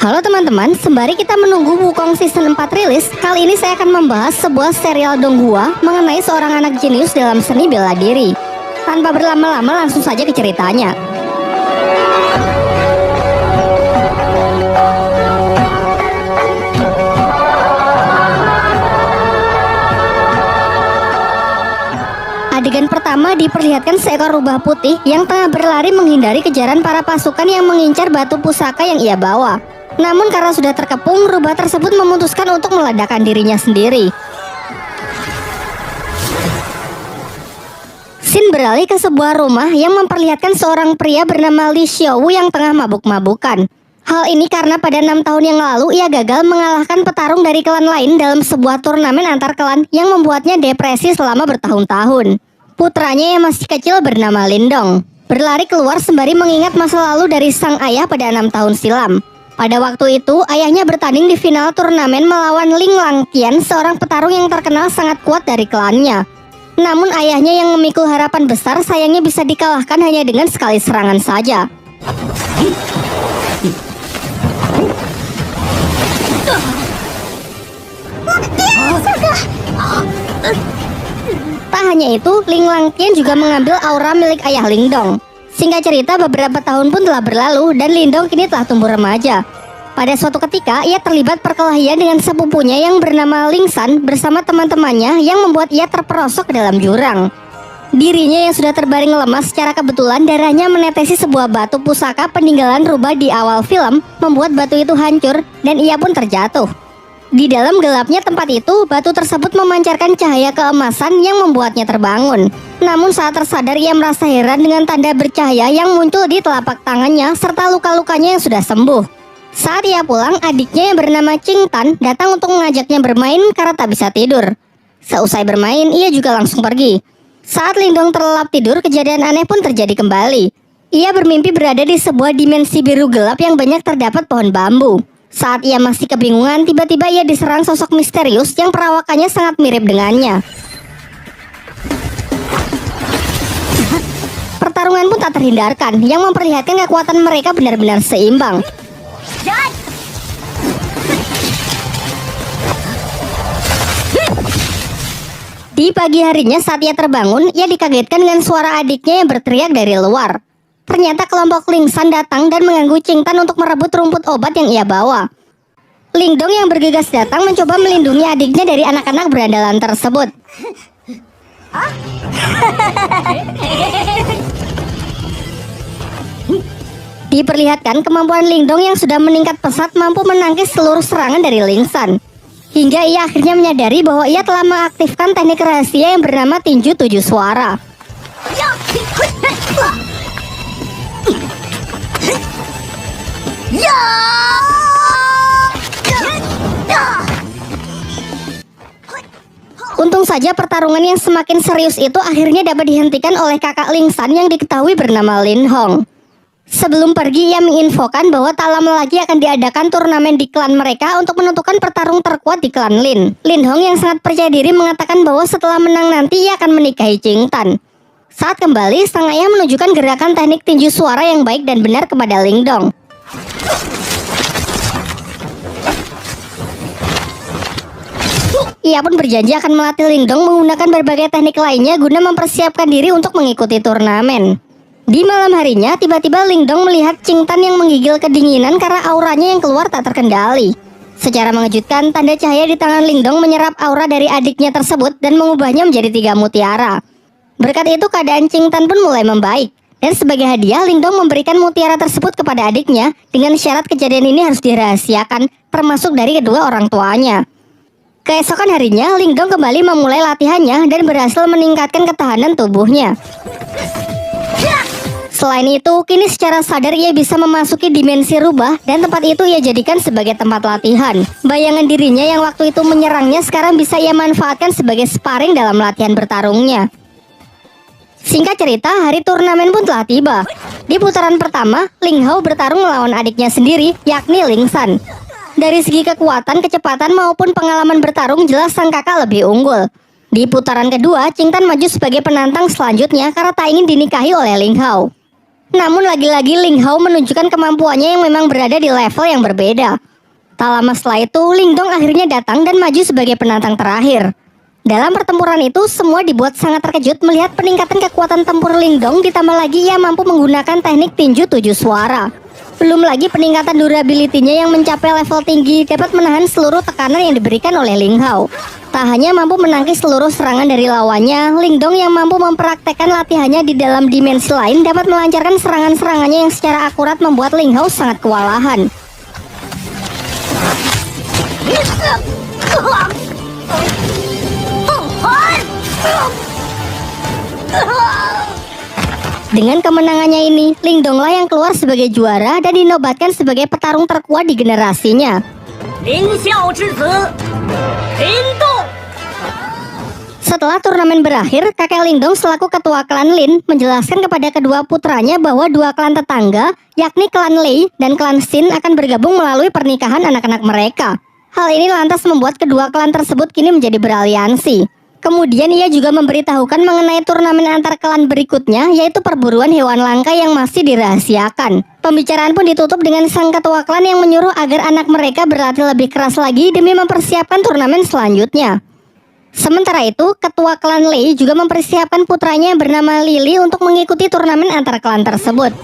Halo teman-teman, sembari kita menunggu Wukong season 4 rilis, kali ini saya akan membahas sebuah serial Donghua mengenai seorang anak jenius dalam seni bela diri. Tanpa berlama-lama langsung saja ke ceritanya. Adegan pertama diperlihatkan seekor rubah putih yang tengah berlari menghindari kejaran para pasukan yang mengincar batu pusaka yang ia bawa. Namun karena sudah terkepung, rubah tersebut memutuskan untuk meledakkan dirinya sendiri. Scene beralih ke sebuah rumah yang memperlihatkan seorang pria bernama Li Xiaowu yang tengah mabuk-mabukan. Hal ini karena pada 6 tahun yang lalu ia gagal mengalahkan petarung dari klan lain dalam sebuah turnamen antar klan yang membuatnya depresi selama bertahun-tahun. Putranya yang masih kecil bernama Lindong berlari keluar sembari mengingat masa lalu dari sang ayah pada 6 tahun silam. Pada waktu itu, ayahnya bertanding di final turnamen melawan Ling Langqian, seorang petarung yang terkenal sangat kuat dari klannya. Namun ayahnya yang memikul harapan besar sayangnya bisa dikalahkan hanya dengan sekali serangan saja. Tak hanya itu, Ling Langqian juga mengambil aura milik ayah Lindong. Singkat cerita, beberapa tahun pun telah berlalu dan Lindong kini telah tumbuh remaja. Pada suatu ketika, ia terlibat perkelahian dengan sepupunya yang bernama Ling San bersama teman-temannya yang membuat ia terperosok ke dalam jurang. Dirinya yang sudah terbaring lemas secara kebetulan darahnya menetesi sebuah batu pusaka peninggalan rubah di awal film, membuat batu itu hancur dan ia pun terjatuh. Di dalam gelapnya tempat itu, batu tersebut memancarkan cahaya keemasan yang membuatnya terbangun. Namun saat tersadar ia merasa heran dengan tanda bercahaya yang muncul di telapak tangannya serta luka-lukanya yang sudah sembuh. Saat ia pulang, adiknya yang bernama Qing Tan datang untuk mengajaknya bermain karena tak bisa tidur. Seusai bermain, ia juga langsung pergi. Saat Lindong terlelap tidur, kejadian aneh pun terjadi kembali. Ia bermimpi berada di sebuah dimensi biru gelap yang banyak terdapat pohon bambu. Saat ia masih kebingungan, tiba-tiba ia diserang sosok misterius yang perawakannya sangat mirip dengannya. Pertarungan pun tak terhindarkan, yang memperlihatkan kekuatan mereka benar-benar seimbang. Di pagi harinya saat ia terbangun, ia dikagetkan dengan suara adiknya yang berteriak dari luar. Ternyata kelompok Ling San datang dan mengganggu Qing Tan untuk merebut rumput obat yang ia bawa. Lindong yang bergegas datang mencoba melindungi adiknya dari anak-anak berandalan tersebut. Diperlihatkan kemampuan Lindong yang sudah meningkat pesat mampu menangkis seluruh serangan dari Ling San. Hingga ia akhirnya menyadari bahwa ia telah mengaktifkan teknik rahasia yang bernama tinju 7 suara. Untung saja pertarungan yang semakin serius itu akhirnya dapat dihentikan oleh kakak Ling San yang diketahui bernama Lin Hong. Sebelum pergi, ia menginfokan bahwa tak lama lagi akan diadakan turnamen di klan mereka untuk menentukan pertarung terkuat di klan Lin. Lin Hong yang sangat percaya diri mengatakan bahwa setelah menang nanti ia akan menikahi Qing Tan. Saat kembali, sang ayah menunjukkan gerakan teknik tinju suara yang baik dan benar kepada Lindong. Ia pun berjanji akan melatih Lindong menggunakan berbagai teknik lainnya guna mempersiapkan diri untuk mengikuti turnamen. Di malam harinya, tiba-tiba Lindong melihat Qing Tan yang menggigil kedinginan karena auranya yang keluar tak terkendali. Secara mengejutkan, tanda cahaya di tangan Lindong menyerap aura dari adiknya tersebut dan mengubahnya menjadi 3 mutiara. Berkat itu, keadaan Qing Tan pun mulai membaik. Dan sebagai hadiah, Lindong memberikan mutiara tersebut kepada adiknya dengan syarat kejadian ini harus dirahasiakan, termasuk dari kedua orang tuanya. Keesokan harinya, Lindong kembali memulai latihannya dan berhasil meningkatkan ketahanan tubuhnya. Selain itu, kini secara sadar ia bisa memasuki dimensi rubah dan tempat itu ia jadikan sebagai tempat latihan. Bayangan dirinya yang waktu itu menyerangnya sekarang bisa ia manfaatkan sebagai sparring dalam latihan bertarungnya. Singkat cerita, hari turnamen pun telah tiba. Di putaran pertama, Ling Hao bertarung melawan adiknya sendiri, yakni Ling San. Dari segi kekuatan, kecepatan maupun pengalaman bertarung jelas sang kakak lebih unggul. Di putaran kedua, Qing Tan maju sebagai penantang selanjutnya karena tak ingin dinikahi oleh Ling Hao. Namun lagi-lagi Ling Hao menunjukkan kemampuannya yang memang berada di level yang berbeda. Tak lama setelah itu, Lingdong akhirnya datang dan maju sebagai penantang terakhir. Dalam pertempuran itu, semua dibuat sangat terkejut melihat peningkatan kekuatan tempur Lingdong, ditambah lagi ia mampu menggunakan teknik tinju 7 suara. Belum lagi peningkatan durability-nya yang mencapai level tinggi dapat menahan seluruh tekanan yang diberikan oleh Ling Hao. Tak hanya mampu menangkis seluruh serangan dari lawannya, Lingdong yang mampu mempraktekkan latihannya di dalam dimensi lain dapat melancarkan serangan-serangannya yang secara akurat membuat Ling Hao sangat kewalahan. Dengan kemenangannya ini, Lingdong lah yang keluar sebagai juara dan dinobatkan sebagai petarung terkuat di generasinya. Setelah turnamen berakhir, kakek Lingdong selaku ketua klan Lin menjelaskan kepada kedua putranya bahwa dua klan tetangga, yakni klan Lei dan klan Xin akan bergabung melalui pernikahan anak-anak mereka. Hal ini lantas membuat kedua klan tersebut kini menjadi beraliansi. Kemudian ia juga memberitahukan mengenai turnamen antar klan berikutnya, yaitu perburuan hewan langka yang masih dirahasiakan. Pembicaraan pun ditutup dengan sang ketua klan yang menyuruh agar anak mereka berlatih lebih keras lagi demi mempersiapkan turnamen selanjutnya. Sementara itu, ketua klan Lei juga mempersiapkan putranya yang bernama Lily untuk mengikuti turnamen antar klan tersebut.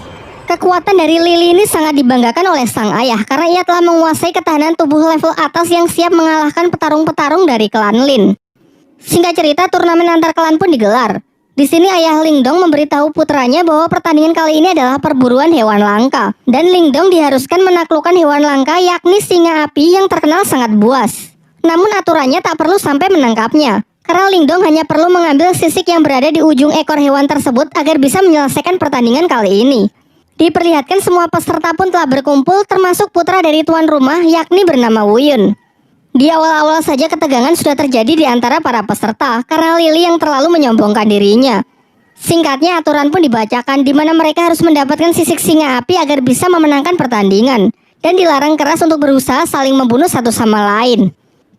Kekuatan dari Lily ini sangat dibanggakan oleh sang ayah karena ia telah menguasai ketahanan tubuh level atas yang siap mengalahkan petarung-petarung dari klan Lin. Singkat cerita, turnamen antar klan pun digelar. Di sini ayah Lingdong memberitahu putranya bahwa pertandingan kali ini adalah perburuan hewan langka, dan Lingdong diharuskan menaklukkan hewan langka yakni singa api yang terkenal sangat buas. Namun aturannya tak perlu sampai menangkapnya, karena Lingdong hanya perlu mengambil sisik yang berada di ujung ekor hewan tersebut agar bisa menyelesaikan pertandingan kali ini. Diperlihatkan semua peserta pun telah berkumpul, termasuk putra dari tuan rumah yakni bernama Wu Yun. Di awal-awal saja ketegangan sudah terjadi di antara para peserta karena Lily yang terlalu menyombongkan dirinya. Singkatnya, aturan pun dibacakan di mana mereka harus mendapatkan sisik singa api agar bisa memenangkan pertandingan, dan dilarang keras untuk berusaha saling membunuh satu sama lain.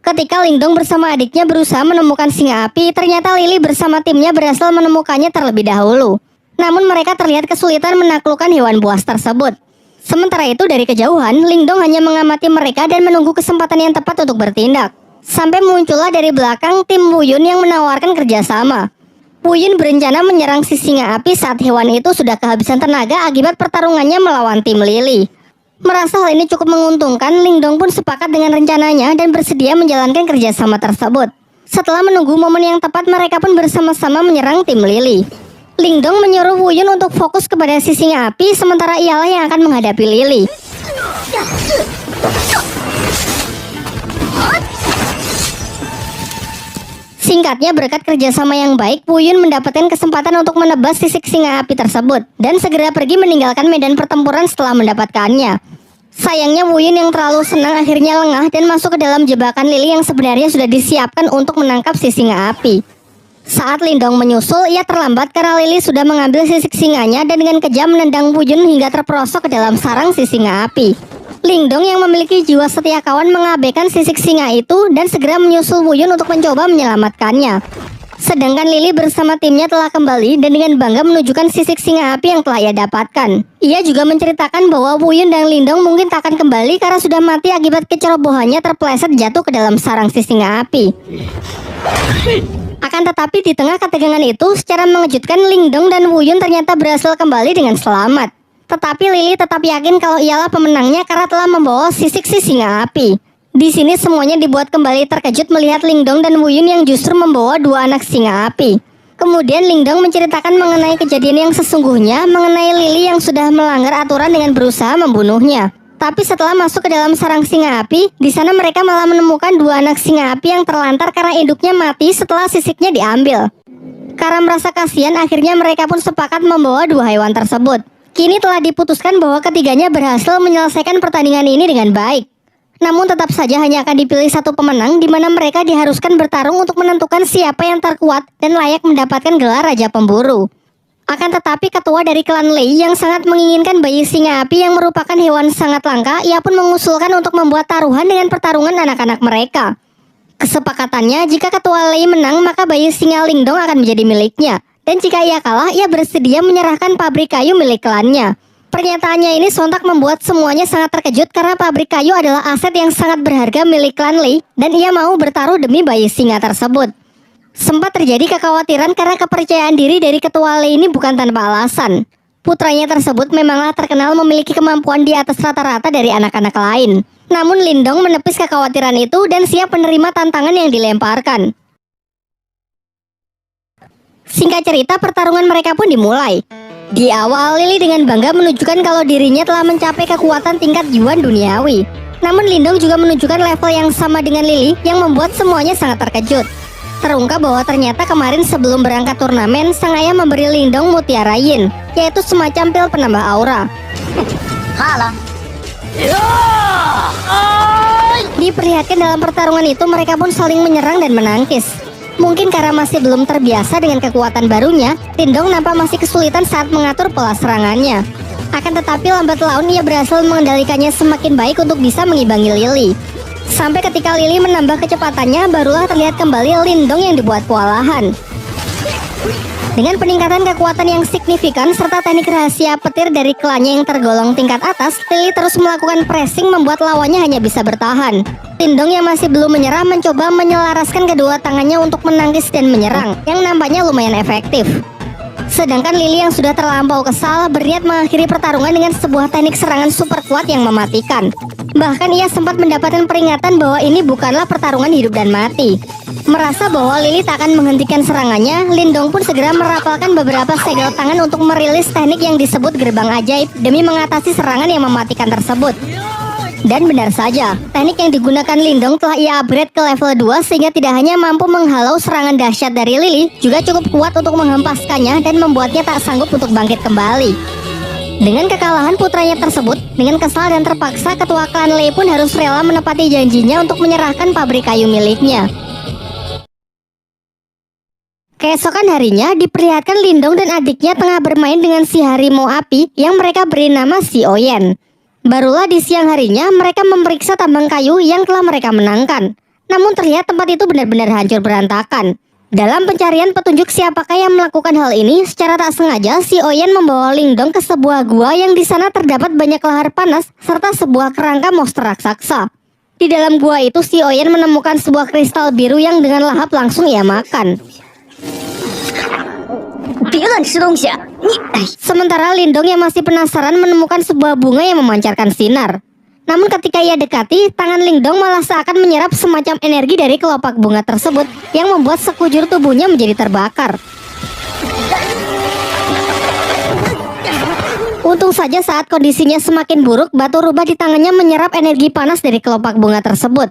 Ketika Lingdong bersama adiknya berusaha menemukan singa api, ternyata Lily bersama timnya berhasil menemukannya terlebih dahulu. Namun mereka terlihat kesulitan menaklukkan hewan buas tersebut. Sementara itu dari kejauhan, Lingdong hanya mengamati mereka dan menunggu kesempatan yang tepat untuk bertindak. Sampai muncullah dari belakang tim Wu Yun yang menawarkan kerjasama. Wu Yun berencana menyerang si singa api saat hewan itu sudah kehabisan tenaga akibat pertarungannya melawan tim Lily. Merasa hal ini cukup menguntungkan, Lingdong pun sepakat dengan rencananya dan bersedia menjalankan kerjasama tersebut. Setelah menunggu momen yang tepat, mereka pun bersama-sama menyerang tim Lily. Lingdong menyuruh Wu Yun untuk fokus kepada si singa api, sementara ialah yang akan menghadapi Lily. Singkatnya, berkat kerjasama yang baik, Wu Yun mendapatkan kesempatan untuk menebas sisik singa api tersebut dan segera pergi meninggalkan medan pertempuran setelah mendapatkannya. Sayangnya Wu Yun yang terlalu senang akhirnya lengah dan masuk ke dalam jebakan Lily yang sebenarnya sudah disiapkan untuk menangkap si singa api. Saat Lingdong menyusul, ia terlambat karena Lily sudah mengambil sisik singanya dan dengan kejam menendang Wu Yun hingga terperosok ke dalam sarang si singa api. Lingdong yang memiliki jiwa setia kawan mengabaikan sisik singa itu dan segera menyusul Wu Yun untuk mencoba menyelamatkannya. Sedangkan Lily bersama timnya telah kembali dan dengan bangga menunjukkan sisik singa api yang telah ia dapatkan. Ia juga menceritakan bahwa Wu Yun dan Lingdong mungkin tak akan kembali karena sudah mati akibat kecerobohannya terpeleset jatuh ke dalam sarang si singa api. Akan tetapi di tengah ketegangan itu, secara mengejutkan Lingdong dan Wu Yun ternyata berhasil kembali dengan selamat. Tetapi Lily tetap yakin kalau ialah pemenangnya karena telah membawa sisik si singa api. Di sini semuanya dibuat kembali terkejut melihat Lingdong dan Wu Yun yang justru membawa dua anak singa api. Kemudian Lingdong menceritakan mengenai kejadian yang sesungguhnya, mengenai Lily yang sudah melanggar aturan dengan berusaha membunuhnya. Tapi setelah masuk ke dalam sarang singa api, di sana mereka malah menemukan dua anak singa api yang terlantar karena induknya mati setelah sisiknya diambil. Karena merasa kasihan, akhirnya mereka pun sepakat membawa dua hewan tersebut. Kini telah diputuskan bahwa ketiganya berhasil menyelesaikan pertandingan ini dengan baik. Namun tetap saja hanya akan dipilih satu pemenang, di mana mereka diharuskan bertarung untuk menentukan siapa yang terkuat dan layak mendapatkan gelar Raja Pemburu. Akan tetapi ketua dari klan Lei yang sangat menginginkan bayi singa api yang merupakan hewan sangat langka, ia pun mengusulkan untuk membuat taruhan dengan pertarungan anak-anak mereka. Kesepakatannya, jika ketua Lei menang, maka bayi singa Lingdong akan menjadi miliknya. Dan jika ia kalah, ia bersedia menyerahkan pabrik kayu milik klannya. Pernyataannya ini sontak membuat semuanya sangat terkejut karena pabrik kayu adalah aset yang sangat berharga milik klan Lee dan ia mau bertaruh demi bayi singa tersebut. Sempat terjadi kekhawatiran karena kepercayaan diri dari ketua Lee ini bukan tanpa alasan. Putranya tersebut memanglah terkenal memiliki kemampuan di atas rata-rata dari anak-anak lain. Namun Lindong menepis kekhawatiran itu dan siap menerima tantangan yang dilemparkan. Singkat cerita, pertarungan mereka pun dimulai. Di awal, Lily dengan bangga menunjukkan kalau dirinya telah mencapai kekuatan tingkat Yuan duniawi. Namun Lindong juga menunjukkan level yang sama dengan Lily yang membuat semuanya sangat terkejut. Terungkap bahwa ternyata kemarin sebelum berangkat turnamen, sang ayah memberi Lindong mutiara yin, yaitu semacam pil penambah aura. Diperlihatkan dalam pertarungan itu mereka pun saling menyerang dan menangkis. Mungkin karena masih belum terbiasa dengan kekuatan barunya, Lindong nampak masih kesulitan saat mengatur pola serangannya. Akan tetapi lambat laun ia berhasil mengendalikannya semakin baik untuk bisa mengimbangi Lily. Sampai ketika Lily menambah kecepatannya, barulah terlihat kembali Lindong yang dibuat kewalahan. Dengan peningkatan kekuatan yang signifikan serta teknik rahasia petir dari klannya yang tergolong tingkat atas, Lily terus melakukan pressing membuat lawannya hanya bisa bertahan. Lindong yang masih belum menyerah mencoba menyelaraskan kedua tangannya untuk menangkis dan menyerang, yang nampaknya lumayan efektif. Sedangkan Lily yang sudah terlampau kesal berniat mengakhiri pertarungan dengan sebuah teknik serangan super kuat yang mematikan. Bahkan ia sempat mendapatkan peringatan bahwa ini bukanlah pertarungan hidup dan mati. Merasa bahwa Lily tak akan menghentikan serangannya, Lindong pun segera merapalkan beberapa segel tangan untuk merilis teknik yang disebut gerbang ajaib demi mengatasi serangan yang mematikan tersebut. Dan benar saja, teknik yang digunakan Lindong telah ia upgrade ke level 2 sehingga tidak hanya mampu menghalau serangan dahsyat dari Lily, juga cukup kuat untuk menghempaskannya dan membuatnya tak sanggup untuk bangkit kembali. Dengan kekalahan putranya tersebut, dengan kesal dan terpaksa ketua klan Lei pun harus rela menepati janjinya untuk menyerahkan pabrik kayu miliknya. Keesokan harinya diperlihatkan Lindong dan adiknya tengah bermain dengan si harimau api yang mereka beri nama si Oyen. Barulah di siang harinya mereka memeriksa tambang kayu yang telah mereka menangkan. Namun terlihat tempat itu benar-benar hancur berantakan. Dalam pencarian petunjuk siapakah yang melakukan hal ini, secara tak sengaja si Oyen membawa Lindong ke sebuah gua yang di sana terdapat banyak lahar panas serta sebuah kerangka monster raksasa. Di dalam gua itu si Oyen menemukan sebuah kristal biru yang dengan lahap langsung ia makan. Sementara Lindong yang masih penasaran menemukan sebuah bunga yang memancarkan sinar. Namun ketika ia dekati, tangan Lindong malah seakan menyerap semacam energi dari kelopak bunga tersebut yang membuat sekujur tubuhnya menjadi terbakar. Untung saja saat kondisinya semakin buruk, batu rubah di tangannya menyerap energi panas dari kelopak bunga tersebut.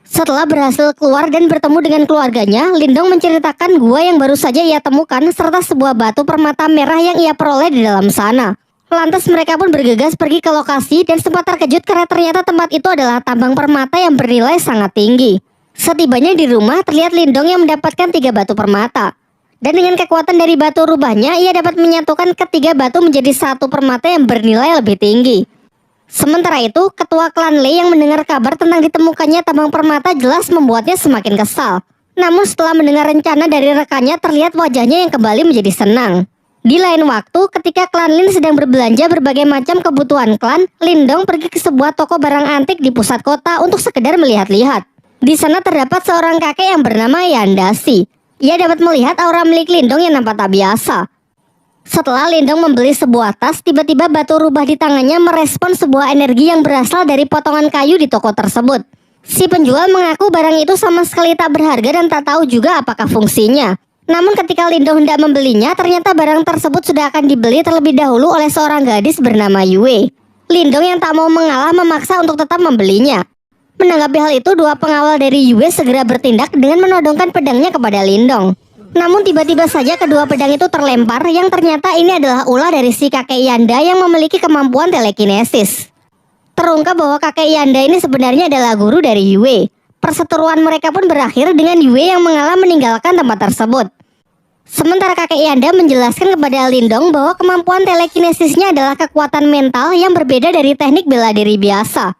Setelah berhasil keluar dan bertemu dengan keluarganya, Lindong menceritakan gua yang baru saja ia temukan serta sebuah batu permata merah yang ia peroleh di dalam sana. Lantas mereka pun bergegas pergi ke lokasi dan sempat terkejut karena ternyata tempat itu adalah tambang permata yang bernilai sangat tinggi. Setibanya di rumah, terlihat Lindong yang mendapatkan 3 batu permata. Dan dengan kekuatan dari batu rubahnya, ia dapat menyatukan ketiga batu menjadi satu permata yang bernilai lebih tinggi. Sementara itu, ketua klan Lei yang mendengar kabar tentang ditemukannya tambang permata jelas membuatnya semakin kesal. Namun setelah mendengar rencana dari rekannya, terlihat wajahnya yang kembali menjadi senang. Di lain waktu, ketika klan Lin sedang berbelanja berbagai macam kebutuhan klan, Lindong pergi ke sebuah toko barang antik di pusat kota untuk sekedar melihat-lihat. Di sana terdapat seorang kakek yang bernama Yandasi. Ia dapat melihat aura milik Lindong yang nampak tak biasa. Setelah Lindong membeli sebuah tas, tiba-tiba batu rubah di tangannya merespon sebuah energi yang berasal dari potongan kayu di toko tersebut. Si penjual mengaku barang itu sama sekali tak berharga dan tak tahu juga apakah fungsinya. Namun ketika Lindong hendak membelinya, ternyata barang tersebut sudah akan dibeli terlebih dahulu oleh seorang gadis bernama Yue. Lindong yang tak mau mengalah memaksa untuk tetap membelinya. Menanggapi hal itu, dua pengawal dari Yue segera bertindak dengan menodongkan pedangnya kepada Lindong. Namun tiba-tiba saja kedua pedang itu terlempar yang ternyata ini adalah ulah dari si kakek Yanda yang memiliki kemampuan telekinesis. Terungkap bahwa kakek Yanda ini sebenarnya adalah guru dari Yue. Perseteruan mereka pun berakhir dengan Yue yang mengalah meninggalkan tempat tersebut. Sementara kakek Yanda menjelaskan kepada Lindong bahwa kemampuan telekinesisnya adalah kekuatan mental yang berbeda dari teknik bela diri biasa.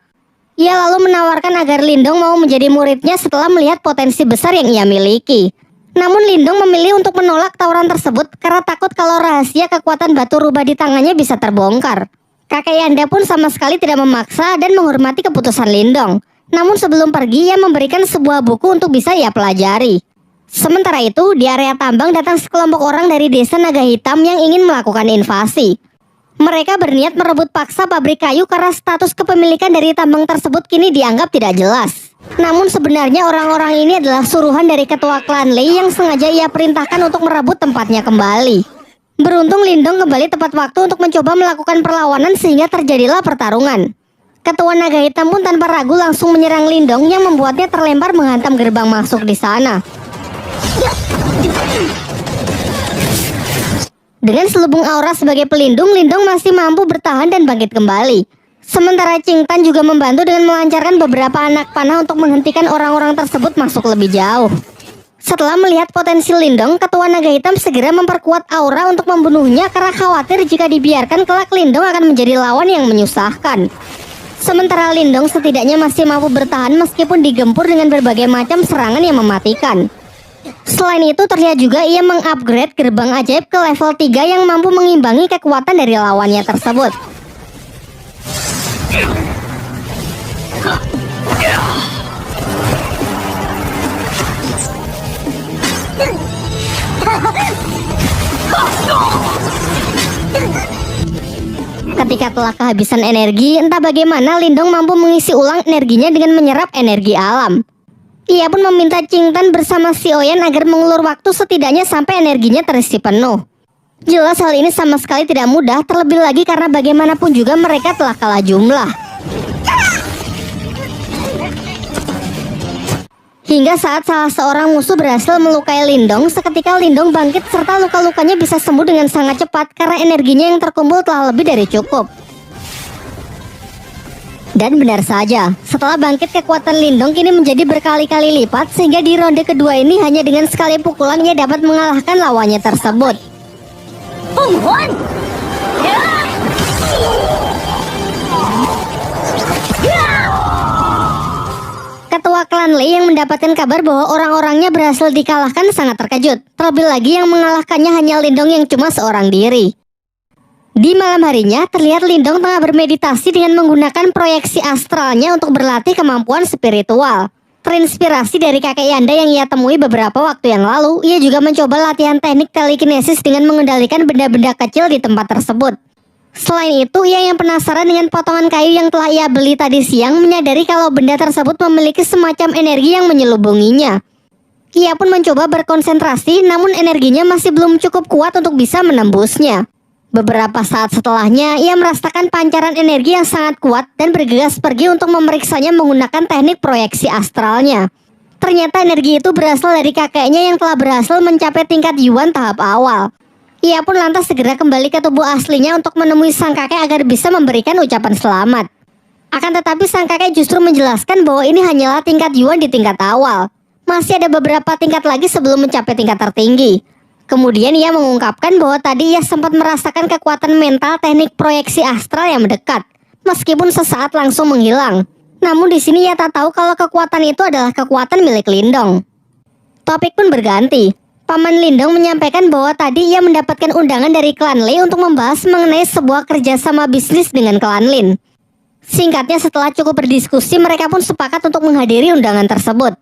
Ia lalu menawarkan agar Lindong mau menjadi muridnya setelah melihat potensi besar yang ia miliki. Namun Lindong memilih untuk menolak tawaran tersebut karena takut kalau rahasia kekuatan batu rubah di tangannya bisa terbongkar. Kakek Yanda pun sama sekali tidak memaksa dan menghormati keputusan Lindong. Namun sebelum pergi, ia memberikan sebuah buku untuk bisa ia pelajari. Sementara itu, di area tambang datang sekelompok orang dari desa Naga Hitam yang ingin melakukan invasi. Mereka berniat merebut paksa pabrik kayu karena status kepemilikan dari tambang tersebut kini dianggap tidak jelas. Namun sebenarnya orang-orang ini adalah suruhan dari ketua klan Lei yang sengaja ia perintahkan untuk merebut tempatnya kembali. Beruntung Lindong kembali tepat waktu untuk mencoba melakukan perlawanan sehingga terjadilah pertarungan. Ketua Naga Hitam pun tanpa ragu langsung menyerang Lindong yang membuatnya terlempar menghantam gerbang masuk di sana. Dengan selubung aura sebagai pelindung, Lindong masih mampu bertahan dan bangkit kembali. Sementara Qing Tan juga membantu dengan melancarkan beberapa anak panah untuk menghentikan orang-orang tersebut masuk lebih jauh. Setelah melihat potensi Lindong, Ketua Naga Hitam segera memperkuat aura untuk membunuhnya karena khawatir jika dibiarkan kelak Lindong akan menjadi lawan yang menyusahkan. Sementara Lindong setidaknya masih mampu bertahan meskipun digempur dengan berbagai macam serangan yang mematikan. Selain itu terlihat juga ia mengupgrade gerbang ajaib ke level 3 yang mampu mengimbangi kekuatan dari lawannya tersebut. Ketika telah kehabisan energi, entah bagaimana Lindong mampu mengisi ulang energinya dengan menyerap energi alam. Ia pun meminta Qing Tan bersama Si Oyan agar mengulur waktu setidaknya sampai energinya terisi penuh. Jelas hal ini sama sekali tidak mudah, terlebih lagi karena bagaimanapun juga mereka telah kalah jumlah. Hingga saat salah seorang musuh berhasil melukai Lindong, seketika Lindong bangkit serta luka-lukanya bisa sembuh dengan sangat cepat karena energinya yang terkumpul telah lebih dari cukup. Dan benar saja, setelah bangkit kekuatan Lindong kini menjadi berkali-kali lipat sehingga di ronde kedua ini hanya dengan sekali pukulan ia dapat mengalahkan lawannya tersebut. Ketua klan Lei yang mendapatkan kabar bahwa orang-orangnya berhasil dikalahkan sangat terkejut. Terlebih lagi yang mengalahkannya hanya Lindong yang cuma seorang diri. Di malam harinya, terlihat Lindong tengah bermeditasi dengan menggunakan proyeksi astralnya untuk berlatih kemampuan spiritual. Terinspirasi dari kakek Yanda yang ia temui beberapa waktu yang lalu, ia juga mencoba latihan teknik telekinesis dengan mengendalikan benda-benda kecil di tempat tersebut. Selain itu, ia yang penasaran dengan potongan kayu yang telah ia beli tadi siang menyadari kalau benda tersebut memiliki semacam energi yang menyelubunginya. Ia pun mencoba berkonsentrasi, namun energinya masih belum cukup kuat untuk bisa menembusnya. Beberapa saat setelahnya, ia merasakan pancaran energi yang sangat kuat dan bergegas pergi untuk memeriksanya menggunakan teknik proyeksi astralnya. Ternyata energi itu berasal dari kakeknya yang telah berhasil mencapai tingkat Yuan tahap awal. Ia pun lantas segera kembali ke tubuh aslinya untuk menemui sang kakek agar bisa memberikan ucapan selamat. Akan tetapi sang kakek justru menjelaskan bahwa ini hanyalah tingkat Yuan di tingkat awal. Masih ada beberapa tingkat lagi sebelum mencapai tingkat tertinggi. Kemudian ia mengungkapkan bahwa tadi ia sempat merasakan kekuatan mental teknik proyeksi astral yang mendekat, meskipun sesaat langsung menghilang. Namun di sini ia tak tahu kalau kekuatan itu adalah kekuatan milik Lindong. Topik pun berganti. Paman Lindong menyampaikan bahwa tadi ia mendapatkan undangan dari klan Lei untuk membahas mengenai sebuah kerjasama bisnis dengan klan Lin. Singkatnya, setelah cukup berdiskusi, mereka pun sepakat untuk menghadiri undangan tersebut.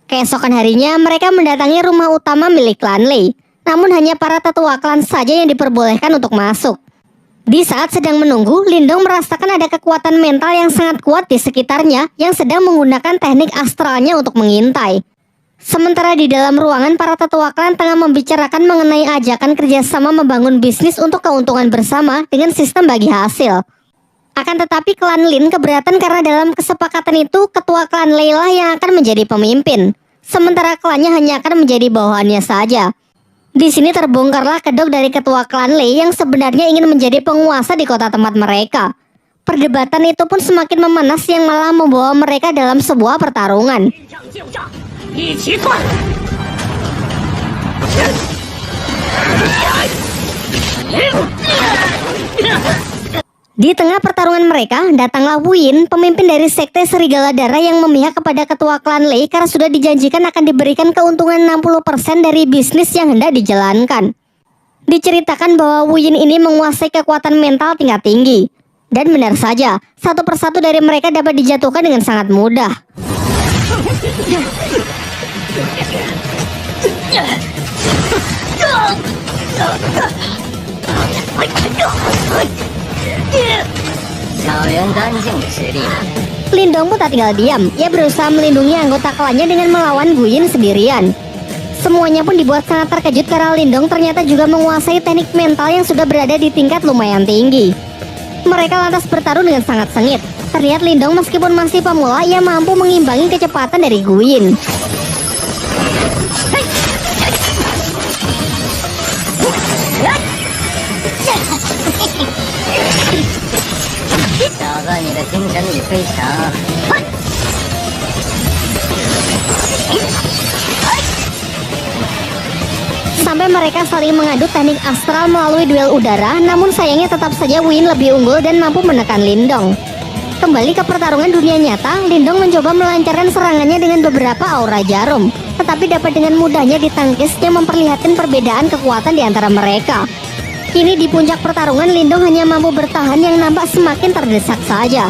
Keesokan harinya, mereka mendatangi rumah utama milik klan Lei. Namun hanya para tetua klan saja yang diperbolehkan untuk masuk. Di saat sedang menunggu, Lindong merasakan ada kekuatan mental yang sangat kuat di sekitarnya yang sedang menggunakan teknik astralnya untuk mengintai. Sementara di dalam ruangan, para tetua klan tengah membicarakan mengenai ajakan kerjasama membangun bisnis untuk keuntungan bersama dengan sistem bagi hasil. Akan tetapi klan Lin keberatan karena dalam kesepakatan itu ketua klan Lei lah yang akan menjadi pemimpin. Sementara klannya hanya akan menjadi bawahannya saja. Di sini terbongkarlah kedok dari ketua klan Lei yang sebenarnya ingin menjadi penguasa di kota tempat mereka. Perdebatan itu pun semakin memanas yang malah membawa mereka dalam sebuah pertarungan. Di tengah pertarungan mereka, datanglah Wu Yin, pemimpin dari sekte Serigala Darah yang memihak kepada ketua klan Lei karena sudah dijanjikan akan diberikan keuntungan 60% dari bisnis yang hendak dijalankan. Diceritakan bahwa Wu Yin ini menguasai kekuatan mental tingkat tinggi. Dan benar saja, satu persatu dari mereka dapat dijatuhkan dengan sangat mudah. Lindong pun tak tinggal diam. Ia berusaha melindungi anggota klannya dengan melawan Wu Yin sendirian. Semuanya pun dibuat sangat terkejut karena Lindong ternyata juga menguasai teknik mental yang sudah berada di tingkat lumayan tinggi. Mereka lantas bertarung dengan sangat sengit. Terlihat Lindong meskipun masih pemula, ia mampu mengimbangi kecepatan dari Wu Yin. Sampai mereka saling mengadu teknik astral melalui duel udara, namun sayangnya tetap saja Wu Yin lebih unggul dan mampu menekan Lindong. Kembali ke pertarungan dunia nyata, Lindong mencoba melancarkan serangannya dengan beberapa aura jarum, tetapi dapat dengan mudahnya ditangkis yang memperlihatkan perbedaan kekuatan di antara mereka. Kini di puncak pertarungan, Lindong hanya mampu bertahan yang nampak semakin terdesak saja.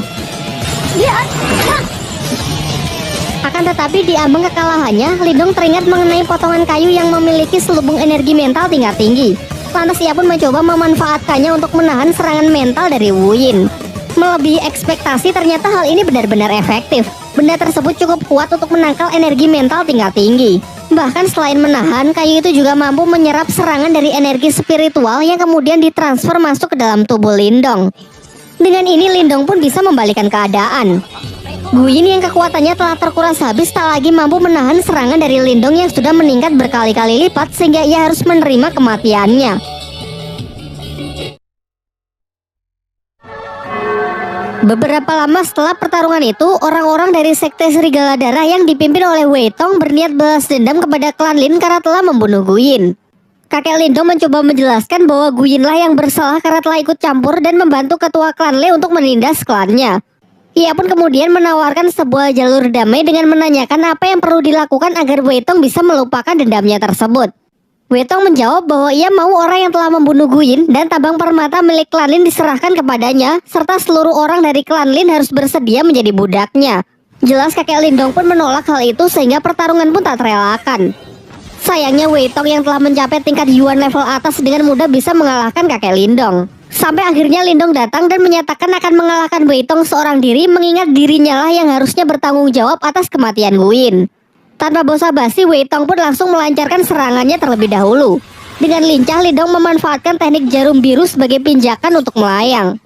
Akan tetapi di ambang kekalahannya, Lindong teringat mengenai potongan kayu yang memiliki selubung energi mental tingkat tinggi. Lantas ia pun mencoba memanfaatkannya untuk menahan serangan mental dari Wu Yin. Melebihi ekspektasi, ternyata hal ini benar-benar efektif. Benda tersebut cukup kuat untuk menangkal energi mental tingkat tinggi. Bahkan selain menahan, kayu itu juga mampu menyerap serangan dari energi spiritual yang kemudian ditransfer masuk ke dalam tubuh Lindong. Dengan ini Lindong pun bisa membalikkan keadaan. Wu Yin yang kekuatannya telah terkuras habis tak lagi mampu menahan serangan dari Lindong yang sudah meningkat berkali-kali lipat sehingga ia harus menerima kematiannya. Beberapa lama setelah pertarungan itu, orang-orang dari sekte Serigala Darah yang dipimpin oleh Wei Tong berniat balas dendam kepada klan Lin karena telah membunuh Wu Yin. Kakek Lindong mencoba menjelaskan bahwa Wu Yin lah yang bersalah karena telah ikut campur dan membantu ketua klan Lei untuk menindas klannya. Ia pun kemudian menawarkan sebuah jalur damai dengan menanyakan apa yang perlu dilakukan agar Wei Tong bisa melupakan dendamnya tersebut. Wei Tong menjawab bahwa ia mau orang yang telah membunuh Wu Yin dan tabang permata milik klan Lin diserahkan kepadanya, serta seluruh orang dari klan Lin harus bersedia menjadi budaknya. Jelas kakek Lindong pun menolak hal itu sehingga pertarungan pun tak terelakkan. Sayangnya Wei Tong yang telah mencapai tingkat Yuan level atas dengan mudah bisa mengalahkan kakek Lindong. Sampai akhirnya Lindong datang dan menyatakan akan mengalahkan Wei Tong seorang diri, mengingat dirinya lah yang harusnya bertanggung jawab atas kematian Wu Yin. Tanpa basa-basi, Wei Tong pun langsung melancarkan serangannya terlebih dahulu. Dengan lincah, Lindong memanfaatkan teknik jarum biru sebagai pinjakan untuk melayang.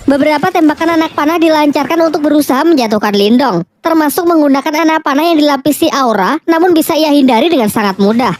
Beberapa tembakan anak panah dilancarkan untuk berusaha menjatuhkan Lindong, termasuk menggunakan anak panah yang dilapisi aura, namun bisa ia hindari dengan sangat mudah.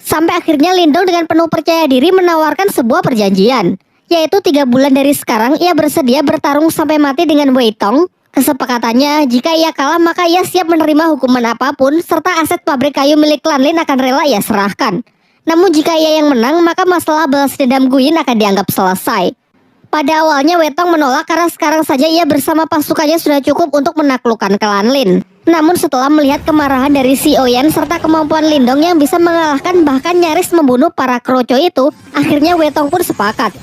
Sampai akhirnya Lindong dengan penuh percaya diri menawarkan sebuah perjanjian, yaitu 3 bulan dari sekarang ia bersedia bertarung sampai mati dengan Wei Tong. Kesepakatannya, jika ia kalah maka ia siap menerima hukuman apapun, serta aset pabrik kayu milik klan Lin akan rela ia serahkan. Namun jika ia yang menang, maka masalah balas dendam Wu Yin akan dianggap selesai. Pada awalnya Wei Tong menolak karena sekarang saja ia bersama pasukannya sudah cukup untuk menaklukkan klan Lin. Namun setelah melihat kemarahan dari Si Oyan serta kemampuan Lindong yang bisa mengalahkan bahkan nyaris membunuh para kroco itu, akhirnya Wei Tong pun sepakat.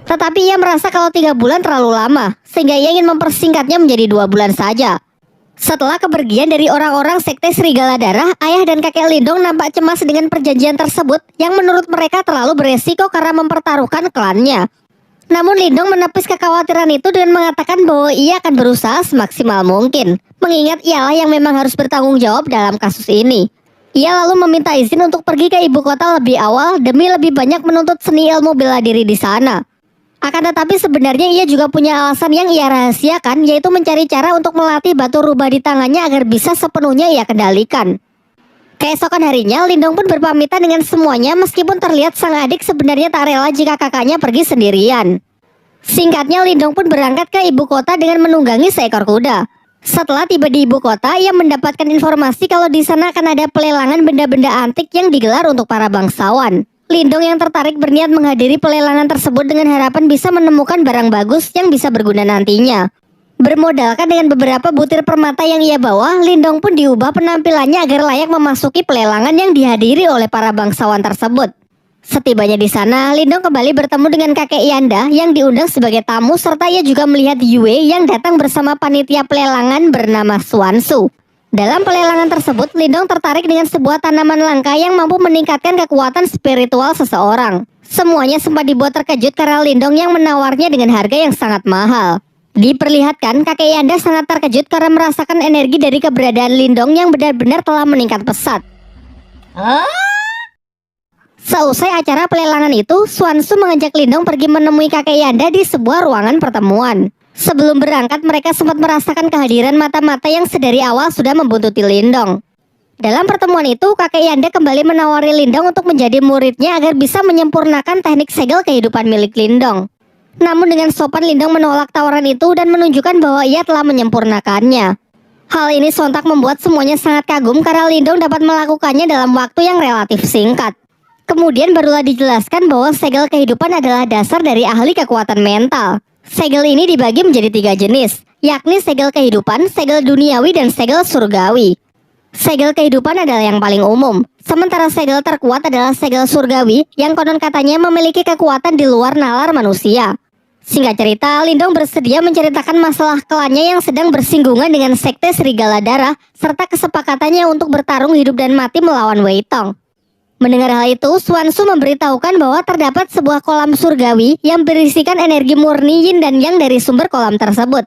Tetapi ia merasa kalau 3 bulan terlalu lama, sehingga ia ingin mempersingkatnya menjadi 2 bulan saja. Setelah kepergian dari orang-orang sekte Serigala Darah, ayah dan kakek Lindong nampak cemas dengan perjanjian tersebut yang menurut mereka terlalu beresiko karena mempertaruhkan klannya. Namun Lindong menepis kekhawatiran itu dengan mengatakan bahwa ia akan berusaha semaksimal mungkin, mengingat ialah yang memang harus bertanggung jawab dalam kasus ini. Ia lalu meminta izin untuk pergi ke ibu kota lebih awal demi lebih banyak menuntut seni ilmu bela diri di sana. Akan tetapi sebenarnya ia juga punya alasan yang ia rahasiakan, yaitu mencari cara untuk melatih batu rubah di tangannya agar bisa sepenuhnya ia kendalikan. Keesokan harinya, Lindong pun berpamitan dengan semuanya meskipun terlihat sang adik sebenarnya tak rela jika kakaknya pergi sendirian. Singkatnya, Lindong pun berangkat ke ibu kota dengan menunggangi seekor kuda. Setelah tiba di ibu kota, ia mendapatkan informasi kalau di sana akan ada pelelangan benda-benda antik yang digelar untuk para bangsawan. Lindong yang tertarik berniat menghadiri pelelangan tersebut dengan harapan bisa menemukan barang bagus yang bisa berguna nantinya. Bermodalkan dengan beberapa butir permata yang ia bawa, Lindong pun diubah penampilannya agar layak memasuki pelelangan yang dihadiri oleh para bangsawan tersebut. Setibanya di sana, Lindong kembali bertemu dengan kakek Yanda yang diundang sebagai tamu serta ia juga melihat Yue yang datang bersama panitia pelelangan bernama Xuansu. Dalam pelelangan tersebut, Lindong tertarik dengan sebuah tanaman langka yang mampu meningkatkan kekuatan spiritual seseorang. Semuanya sempat dibuat terkejut karena Lindong yang menawarnya dengan harga yang sangat mahal. Diperlihatkan, kakek Yanda sangat terkejut karena merasakan energi dari keberadaan Lindong yang benar-benar telah meningkat pesat. Seusai acara pelelangan itu, Xuansu mengajak Lindong pergi menemui kakek Yanda di sebuah ruangan pertemuan. Sebelum berangkat, mereka sempat merasakan kehadiran mata-mata yang sedari awal sudah membuntuti Lindong. Dalam pertemuan itu, kakek Yanda kembali menawari Lindong untuk menjadi muridnya agar bisa menyempurnakan teknik segel kehidupan milik Lindong. Namun dengan sopan Lindong menolak tawaran itu dan menunjukkan bahwa ia telah menyempurnakannya. Hal ini sontak membuat semuanya sangat kagum karena Lindong dapat melakukannya dalam waktu yang relatif singkat. Kemudian barulah dijelaskan bahwa segel kehidupan adalah dasar dari ahli kekuatan mental. Segel ini dibagi menjadi 3 jenis, yakni segel kehidupan, segel duniawi, dan segel surgawi. Segel kehidupan adalah yang paling umum, sementara segel terkuat adalah segel surgawi yang konon katanya memiliki kekuatan di luar nalar manusia. Singkat cerita, Lindong bersedia menceritakan masalah klannya yang sedang bersinggungan dengan sekte Serigala Darah serta kesepakatannya untuk bertarung hidup dan mati melawan Wei Tong. Mendengar hal itu, Xuansu memberitahukan bahwa terdapat sebuah kolam surgawi yang berisikan energi murni yin dan yang dari sumber kolam tersebut.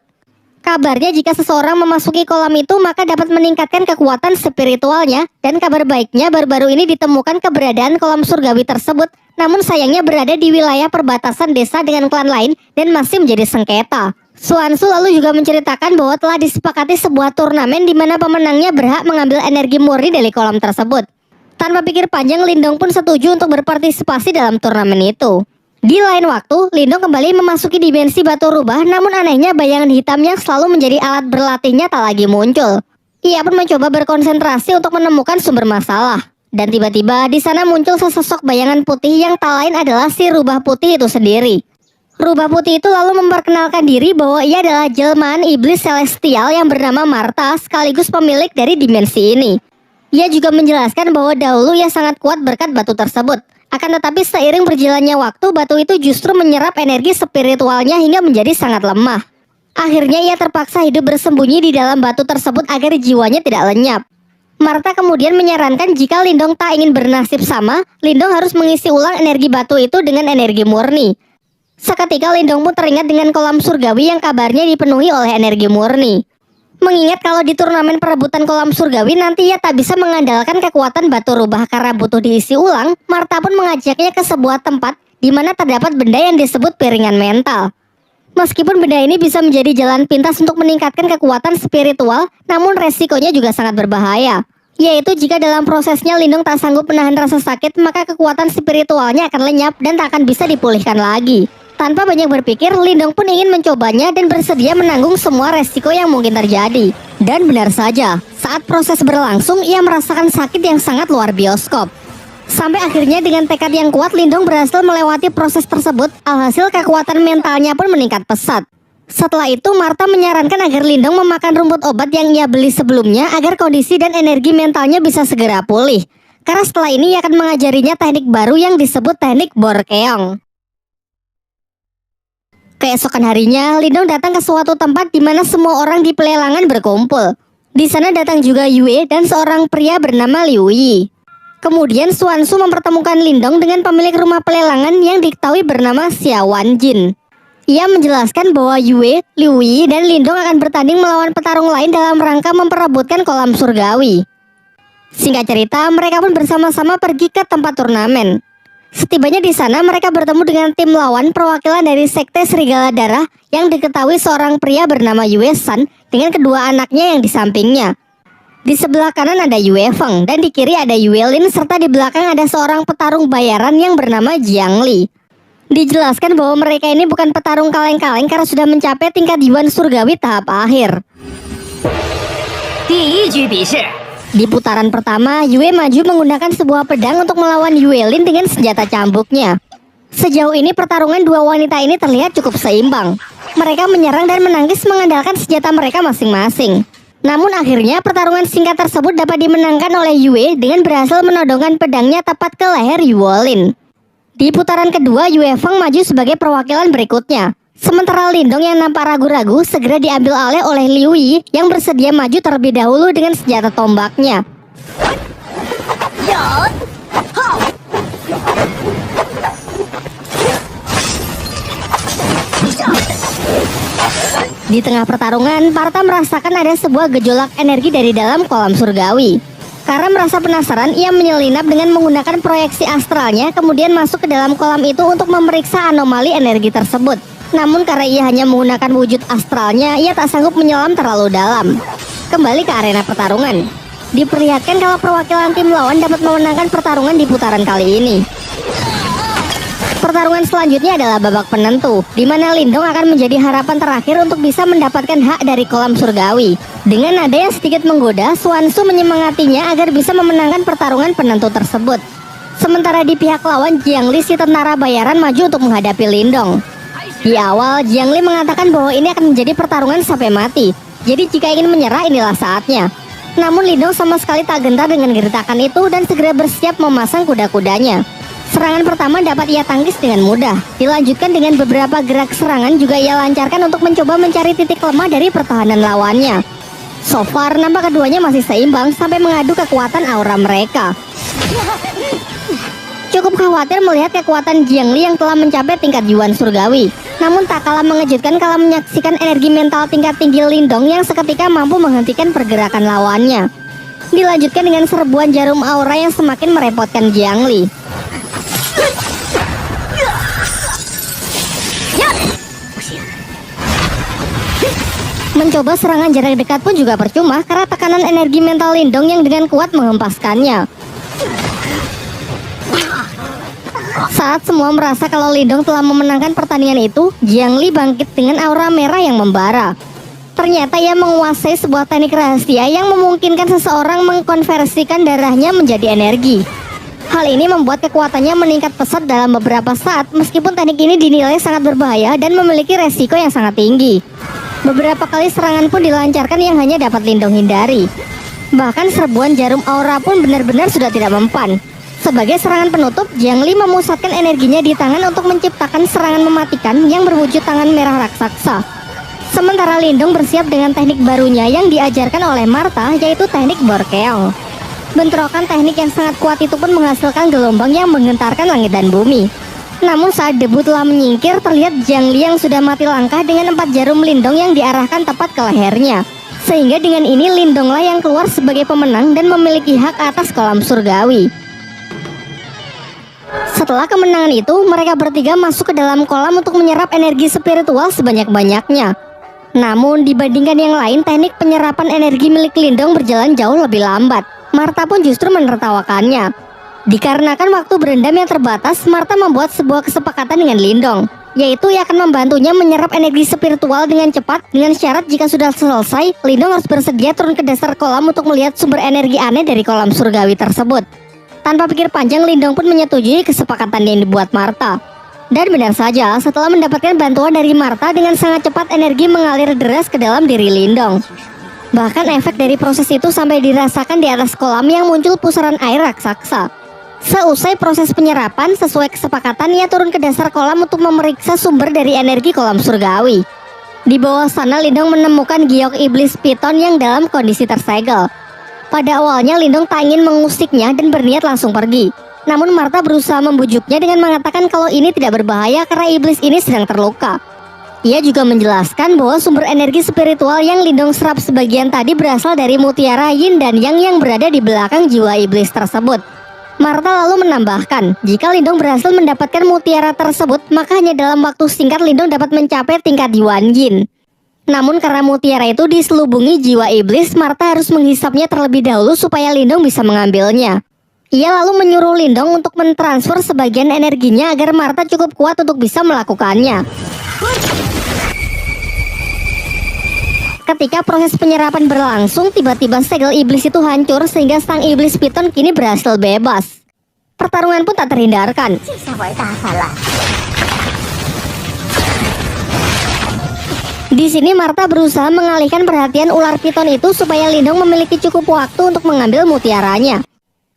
Kabarnya jika seseorang memasuki kolam itu maka dapat meningkatkan kekuatan spiritualnya, dan kabar baiknya baru-baru ini ditemukan keberadaan kolam surgawi tersebut, namun sayangnya berada di wilayah perbatasan desa dengan klan lain dan masih menjadi sengketa. Xuansu lalu juga menceritakan bahwa telah disepakati sebuah turnamen di mana pemenangnya berhak mengambil energi murni dari kolam tersebut. Tanpa pikir panjang, Lindong pun setuju untuk berpartisipasi dalam turnamen itu. Di lain waktu, Lindong kembali memasuki dimensi batu rubah, namun anehnya bayangan hitam yang selalu menjadi alat berlatihnya tak lagi muncul. Ia pun mencoba berkonsentrasi untuk menemukan sumber masalah. Dan tiba-tiba di sana muncul sesosok bayangan putih yang tak lain adalah si rubah putih itu sendiri. Rubah putih itu lalu memperkenalkan diri bahwa ia adalah jelmaan iblis celestial yang bernama Marta sekaligus pemilik dari dimensi ini. Ia juga menjelaskan bahwa dahulu ia sangat kuat berkat batu tersebut. Akan tetapi seiring berjalannya waktu, batu itu justru menyerap energi spiritualnya hingga menjadi sangat lemah. Akhirnya ia terpaksa hidup bersembunyi di dalam batu tersebut agar jiwanya tidak lenyap. Marta kemudian menyarankan jika Lindong tak ingin bernasib sama, Lindong harus mengisi ulang energi batu itu dengan energi murni. Seketika Lindong pun teringat dengan kolam surgawi yang kabarnya dipenuhi oleh energi murni. Mengingat kalau di turnamen perebutan kolam surgawi nanti ia tak bisa mengandalkan kekuatan batu rubah karena butuh diisi ulang, Marta pun mengajaknya ke sebuah tempat di mana terdapat benda yang disebut piringan mental. Meskipun benda ini bisa menjadi jalan pintas untuk meningkatkan kekuatan spiritual, namun resikonya juga sangat berbahaya. Yaitu jika dalam prosesnya Lindong tak sanggup menahan rasa sakit, maka kekuatan spiritualnya akan lenyap dan tak akan bisa dipulihkan lagi. Tanpa banyak berpikir, Lindong pun ingin mencobanya dan bersedia menanggung semua resiko yang mungkin terjadi. Dan benar saja, saat proses berlangsung, ia merasakan sakit yang sangat luar bioskop. Sampai akhirnya dengan tekad yang kuat, Lindong berhasil melewati proses tersebut, alhasil kekuatan mentalnya pun meningkat pesat. Setelah itu, Marta menyarankan agar Lindong memakan rumput obat yang ia beli sebelumnya agar kondisi dan energi mentalnya bisa segera pulih. Karena setelah ini ia akan mengajarinya teknik baru yang disebut teknik Borkeong. Keesokan harinya, Lindong datang ke suatu tempat di mana semua orang di pelelangan berkumpul. Di sana datang juga Yue dan seorang pria bernama Liu Yi. Kemudian Xuansu mempertemukan Lindong dengan pemilik rumah pelelangan yang diketahui bernama Xia Wanjin. Ia menjelaskan bahwa Yue, Liu Yi, dan Lindong akan bertanding melawan petarung lain dalam rangka memperebutkan kolam surgawi. Singkat cerita, mereka pun bersama-sama pergi ke tempat turnamen. Setibanya di sana, mereka bertemu dengan tim lawan perwakilan dari Sekte Serigala Darah yang diketahui seorang pria bernama Yue San dengan kedua anaknya yang di sampingnya. Di sebelah kanan ada Yue Feng dan di kiri ada Yue Lin serta di belakang ada seorang petarung bayaran yang bernama Jiang Li. Dijelaskan bahwa mereka ini bukan petarung kaleng-kaleng karena sudah mencapai tingkat Yuan Surgawi tahap akhir. Di putaran pertama, Yue maju menggunakan sebuah pedang untuk melawan Yue Lin dengan senjata cambuknya. Sejauh ini pertarungan dua wanita ini terlihat cukup seimbang. Mereka menyerang dan menangkis mengandalkan senjata mereka masing-masing. Namun akhirnya pertarungan singkat tersebut dapat dimenangkan oleh Yue dengan berhasil menodongkan pedangnya tepat ke leher Yue Lin. Di putaran kedua, Yue Feng maju sebagai perwakilan berikutnya. Sementara Lindong yang nampak ragu-ragu segera diambil alih oleh Liu Yi yang bersedia maju terlebih dahulu dengan senjata tombaknya. Di tengah pertarungan, Partha merasakan ada sebuah gejolak energi dari dalam kolam surgawi. Karena merasa penasaran, ia menyelinap dengan menggunakan proyeksi astralnya, kemudian masuk ke dalam kolam itu untuk memeriksa anomali energi tersebut. Namun karena ia hanya menggunakan wujud astralnya, ia tak sanggup menyelam terlalu dalam. Kembali ke arena pertarungan. Diperlihatkan kalau perwakilan tim lawan dapat memenangkan pertarungan di putaran kali ini. Pertarungan selanjutnya adalah babak penentu, di mana Lindong akan menjadi harapan terakhir untuk bisa mendapatkan hak dari kolam surgawi. Dengan nada yang sedikit menggoda, Xuanzu menyemangatinya agar bisa memenangkan pertarungan penentu tersebut. Sementara di pihak lawan, Jiang Li si tentara bayaran maju untuk menghadapi Lindong. Di awal, Jiang Li mengatakan bahwa ini akan menjadi pertarungan sampai mati. Jadi jika ingin menyerah, inilah saatnya. Namun Lindong sama sekali tak gentar dengan gertakan itu dan segera bersiap memasang kuda-kudanya. Serangan pertama dapat ia tangkis dengan mudah. Dilanjutkan dengan beberapa gerak serangan juga ia lancarkan untuk mencoba mencari titik lemah dari pertahanan lawannya. So far, nampak keduanya masih seimbang sampai mengadu kekuatan aura mereka. Cukup khawatir melihat kekuatan Jiang Li yang telah mencapai tingkat Yuan Surgawi. Namun tak kalah mengejutkan kalau menyaksikan energi mental tingkat tinggi Lindong yang seketika mampu menghentikan pergerakan lawannya. Dilanjutkan dengan serbuan jarum aura yang semakin merepotkan Jiang Li. Mencoba serangan jarak dekat pun juga percuma karena tekanan energi mental Lindong yang dengan kuat menghempaskannya. Saat semua merasa kalau Lindong telah memenangkan pertandingan itu, Jiang Li bangkit dengan aura merah yang membara. Ternyata ia menguasai sebuah teknik rahasia yang memungkinkan seseorang mengkonversikan darahnya menjadi energi. Hal ini membuat kekuatannya meningkat pesat dalam beberapa saat, meskipun teknik ini dinilai sangat berbahaya dan memiliki resiko yang sangat tinggi. Beberapa kali serangan pun dilancarkan yang hanya dapat Lindong hindari. Bahkan serbuan jarum aura pun benar-benar sudah tidak mempan. Sebagai serangan penutup, Jiang Li memusatkan energinya di tangan untuk menciptakan serangan mematikan yang berwujud tangan merah raksasa. Sementara Lindong bersiap dengan teknik barunya yang diajarkan oleh Martha, yaitu teknik Borkeong. Bentrokan teknik yang sangat kuat itu pun menghasilkan gelombang yang menggentarkan langit dan bumi. Namun saat debu telah menyingkir, terlihat Jiang Li yang sudah mati langkah dengan 4 jarum Lindong yang diarahkan tepat ke lehernya. Sehingga dengan ini Lindonglah yang keluar sebagai pemenang dan memiliki hak atas kolam surgawi. Setelah kemenangan itu, mereka bertiga masuk ke dalam kolam untuk menyerap energi spiritual sebanyak-banyaknya. Namun dibandingkan yang lain, teknik penyerapan energi milik Lindong berjalan jauh lebih lambat. Martha pun justru menertawakannya. Dikarenakan waktu berendam yang terbatas, Martha membuat sebuah kesepakatan dengan Lindong, yaitu ia akan membantunya menyerap energi spiritual dengan cepat, dengan syarat jika sudah selesai, Lindong harus bersedia turun ke dasar kolam untuk melihat sumber energi aneh dari kolam surgawi tersebut. Tanpa pikir panjang, Lindong pun menyetujui kesepakatan yang dibuat Martha. Dan benar saja, setelah mendapatkan bantuan dari Martha, dengan sangat cepat energi mengalir deras ke dalam diri Lindong. Bahkan efek dari proses itu sampai dirasakan di atas kolam yang muncul pusaran air raksasa. Seusai proses penyerapan, sesuai kesepakatan, ia turun ke dasar kolam untuk memeriksa sumber dari energi kolam surgawi. Di bawah sana, Lindong menemukan giok iblis piton yang dalam kondisi tersegel. Pada awalnya, Lindong tak ingin mengusiknya dan berniat langsung pergi. Namun Martha berusaha membujuknya dengan mengatakan kalau ini tidak berbahaya karena iblis ini sedang terluka. Ia juga menjelaskan bahwa sumber energi spiritual yang Lindong serap sebagian tadi berasal dari mutiara yin dan yang berada di belakang jiwa iblis tersebut. Marta lalu menambahkan, jika Lindong berhasil mendapatkan mutiara tersebut, maka hanya dalam waktu singkat Lindong dapat mencapai tingkat Yuan Yin. Namun karena mutiara itu diselubungi jiwa iblis, Marta harus menghisapnya terlebih dahulu supaya Lindong bisa mengambilnya. Ia lalu menyuruh Lindong untuk mentransfer sebagian energinya agar Marta cukup kuat untuk bisa melakukannya. Ketika proses penyerapan berlangsung, tiba-tiba segel iblis itu hancur sehingga sang iblis piton kini berhasil bebas. Pertarungan pun tak terhindarkan. Di sini Marta berusaha mengalihkan perhatian ular piton itu supaya Lindong memiliki cukup waktu untuk mengambil mutiaranya.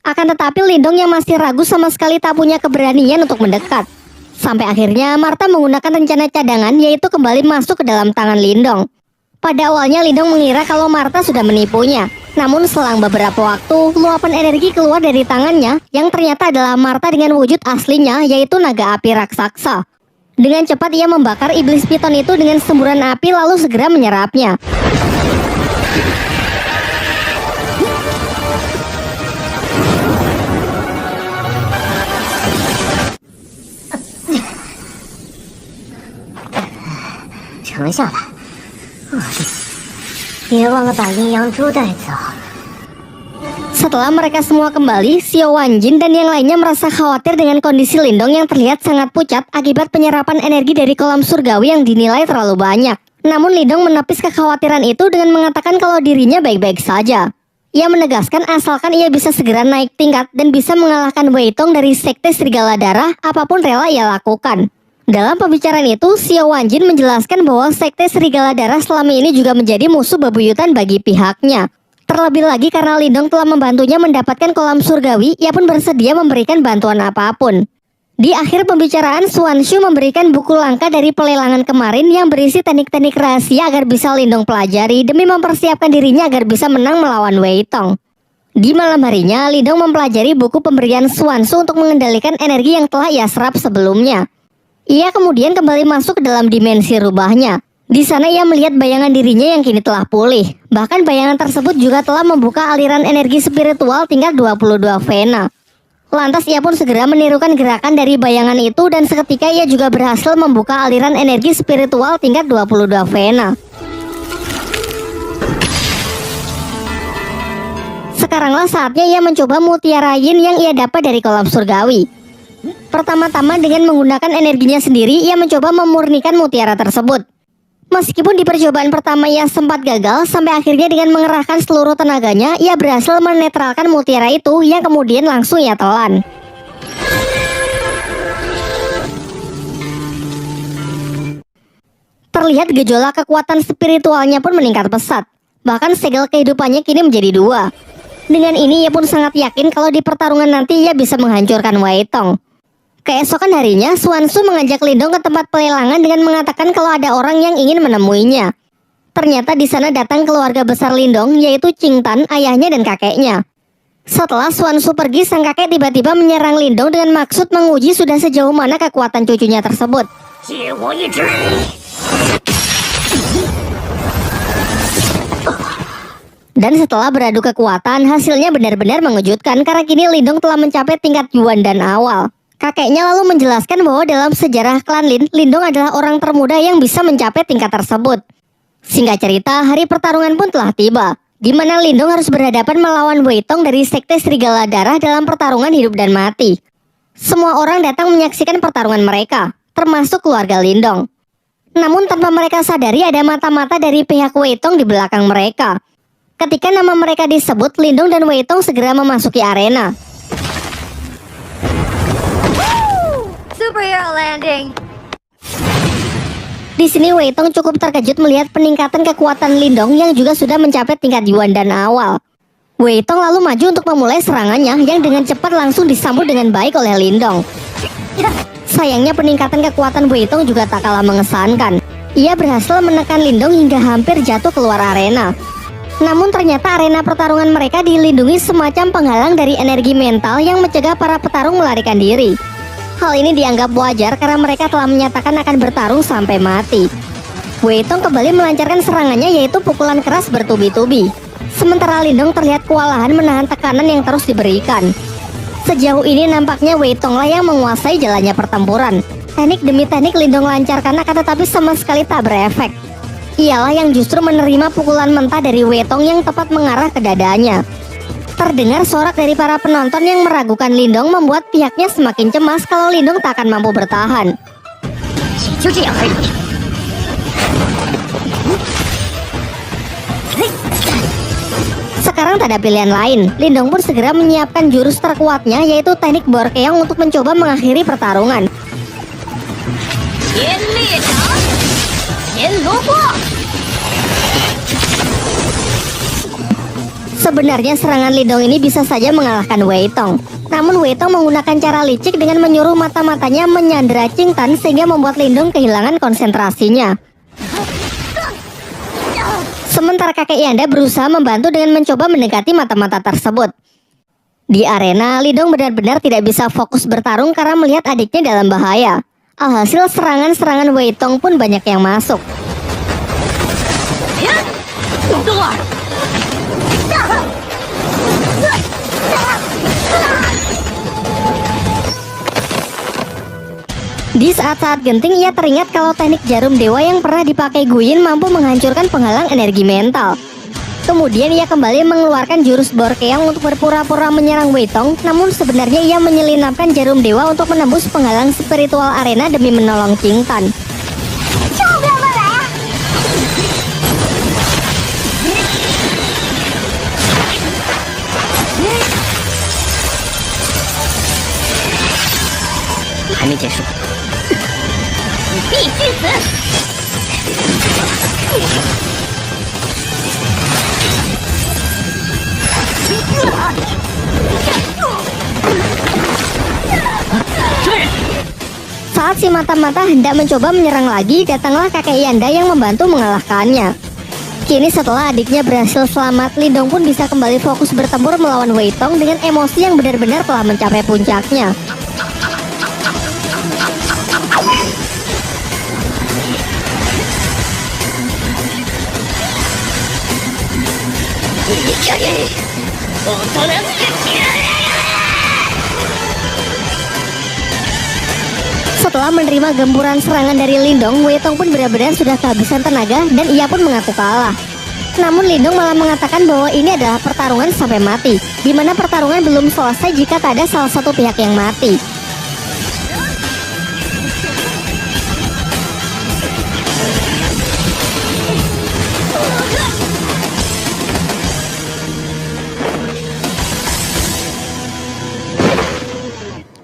Akan tetapi Lindong yang masih ragu sama sekali tak punya keberanian untuk mendekat. Sampai akhirnya Marta menggunakan rencana cadangan, yaitu kembali masuk ke dalam tangan Lindong. Pada awalnya Lindong mengira kalau Marta sudah menipunya. Namun selang beberapa waktu, luapan energi keluar dari tangannya yang ternyata adalah Marta dengan wujud aslinya, yaitu naga api raksasa. Dengan cepat ia membakar iblis piton itu dengan semburan api lalu segera menyerapnya. Setelah mereka semua kembali, Xiao Wanjin dan yang lainnya merasa khawatir dengan kondisi Lindong yang terlihat sangat pucat akibat penyerapan energi dari kolam surgawi yang dinilai terlalu banyak. Namun Lindong menepis kekhawatiran itu dengan mengatakan kalau dirinya baik-baik saja. Ia menegaskan asalkan ia bisa segera naik tingkat dan bisa mengalahkan Wei Tong dari Sekte Serigala Darah, apapun rela ia lakukan. Dalam pembicaraan itu, Xiao Wanjin menjelaskan bahwa Sekte Serigala Darah selama ini juga menjadi musuh bebuyutan bagi pihaknya. Terlebih lagi karena Lindong telah membantunya mendapatkan kolam surgawi, ia pun bersedia memberikan bantuan apapun. Di akhir pembicaraan, Suanshu memberikan buku langka dari pelelangan kemarin yang berisi teknik-teknik rahasia agar bisa Lindong pelajari demi mempersiapkan dirinya agar bisa menang melawan Wei Tong. Di malam harinya, Lindong mempelajari buku pemberian Suanshu untuk mengendalikan energi yang telah ia serap sebelumnya. Ia kemudian kembali masuk ke dalam dimensi rubahnya. Di sana ia melihat bayangan dirinya yang kini telah pulih. Bahkan bayangan tersebut juga telah membuka aliran energi spiritual tingkat 22 Vena. Lantas ia pun segera menirukan gerakan dari bayangan itu dan seketika ia juga berhasil membuka aliran energi spiritual tingkat 22 Vena. Sekaranglah saatnya ia mencoba mutiara yin yang ia dapat dari kolam surgawi. Pertama-tama dengan menggunakan energinya sendiri, ia mencoba memurnikan mutiara tersebut. Meskipun di percobaan pertama ia sempat gagal, sampai akhirnya dengan mengerahkan seluruh tenaganya, ia berhasil menetralkan mutiara itu yang kemudian langsung ia telan. Terlihat gejolak kekuatan spiritualnya pun meningkat pesat. Bahkan segel kehidupannya kini menjadi 2. Dengan ini ia pun sangat yakin kalau di pertarungan nanti ia bisa menghancurkan Wei Tong. Keesokan harinya, Suanshu mengajak Lindong ke tempat pelelangan dengan mengatakan kalau ada orang yang ingin menemuinya. Ternyata di sana datang keluarga besar Lindong, yaitu Qing Tan, ayahnya dan kakeknya. Setelah Suanshu pergi, sang kakek tiba-tiba menyerang Lindong dengan maksud menguji sudah sejauh mana kekuatan cucunya tersebut. Dan setelah beradu kekuatan, hasilnya benar-benar mengejutkan karena kini Lindong telah mencapai tingkat Yuan dan awal. Kakeknya lalu menjelaskan bahwa dalam sejarah klan Lin, Lindong adalah orang termuda yang bisa mencapai tingkat tersebut. Singkat cerita, hari pertarungan pun telah tiba, di mana Lindong harus berhadapan melawan Wei Tong dari Sekte Serigala Darah dalam pertarungan hidup dan mati. Semua orang datang menyaksikan pertarungan mereka, termasuk keluarga Lindong. Namun tanpa mereka sadari ada mata-mata dari pihak Wei Tong di belakang mereka. Ketika nama mereka disebut, Lindong dan Wei Tong segera memasuki arena. Superhero landing. Di sini Wei Tong cukup terkejut melihat peningkatan kekuatan Lindong yang juga sudah mencapai tingkat Yuan dan awal. Wei Tong lalu maju untuk memulai serangannya yang dengan cepat langsung disambut dengan baik oleh Lindong. Sayangnya peningkatan kekuatan Wei Tong juga tak kalah mengesankan. Ia berhasil menekan Lindong hingga hampir jatuh keluar arena. Namun ternyata arena pertarungan mereka dilindungi semacam penghalang dari energi mental yang mencegah para petarung melarikan diri. Hal ini dianggap wajar karena mereka telah menyatakan akan bertarung sampai mati. Wei Tong kembali melancarkan serangannya, yaitu pukulan keras bertubi-tubi. Sementara Lindong terlihat kewalahan menahan tekanan yang terus diberikan. Sejauh ini nampaknya Wei Tong lah yang menguasai jalannya pertempuran. Teknik demi teknik Lindong lancarkan akan tetapi sama sekali tak berefek. Ialah yang justru menerima pukulan mentah dari Wei Tong yang tepat mengarah ke dadanya. Terdengar sorak dari para penonton yang meragukan Lindong membuat pihaknya semakin cemas kalau Lindong tak akan mampu bertahan. Sekarang tak ada pilihan lain. Lindong pun segera menyiapkan jurus terkuatnya, yaitu teknik Borkeong untuk mencoba mengakhiri pertarungan. Sebenarnya serangan Lindong ini bisa saja mengalahkan Wei Tong. Namun Wei Tong menggunakan cara licik dengan menyuruh mata-matanya menyandera Qing Tan sehingga membuat Lindong kehilangan konsentrasinya. Sementara kakek Yanda berusaha membantu dengan mencoba mendekati mata-mata tersebut. Di arena, Lindong benar-benar tidak bisa fokus bertarung karena melihat adiknya dalam bahaya. Alhasil serangan-serangan Wei Tong pun banyak yang masuk. Di saat-saat genting ia teringat kalau teknik jarum dewa yang pernah dipakai Guyin mampu menghancurkan penghalang energi mental. Kemudian ia kembali mengeluarkan jurus Borkeong untuk berpura-pura menyerang Wei Tong, namun sebenarnya ia menyelinapkan jarum dewa untuk menembus penghalang spiritual arena demi menolong Qing Tan. Saat si mata-mata hendak mencoba menyerang lagi, datanglah kakek Yanda yang membantu mengalahkannya. Kini setelah adiknya berhasil selamat, Lindong pun bisa kembali fokus bertempur melawan Wei Tong dengan emosi yang benar-benar telah mencapai puncaknya. Setelah menerima gempuran serangan dari Lindong, Wei Tong pun benar-benar sudah kehabisan tenaga dan ia pun mengaku kalah. Namun Lindong malah mengatakan bahwa ini adalah pertarungan sampai mati, di mana pertarungan belum selesai jika tak ada salah satu pihak yang mati.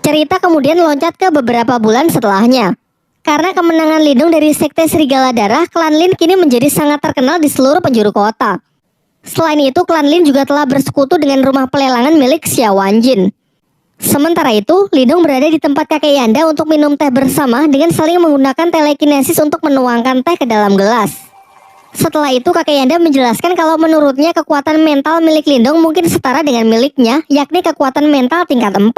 Cerita kemudian loncat ke beberapa bulan setelahnya. Karena kemenangan Lindong dari Sekte Serigala Darah, klan Lin kini menjadi sangat terkenal di seluruh penjuru kota. Selain itu, klan Lin juga telah bersekutu dengan rumah pelelangan milik Xia Wanjin. Sementara itu, Lindong berada di tempat kakek Yanda untuk minum teh bersama dengan saling menggunakan telekinesis untuk menuangkan teh ke dalam gelas. Setelah itu, kakek Yanda menjelaskan kalau menurutnya kekuatan mental milik Lindong mungkin setara dengan miliknya, yakni kekuatan mental tingkat 4.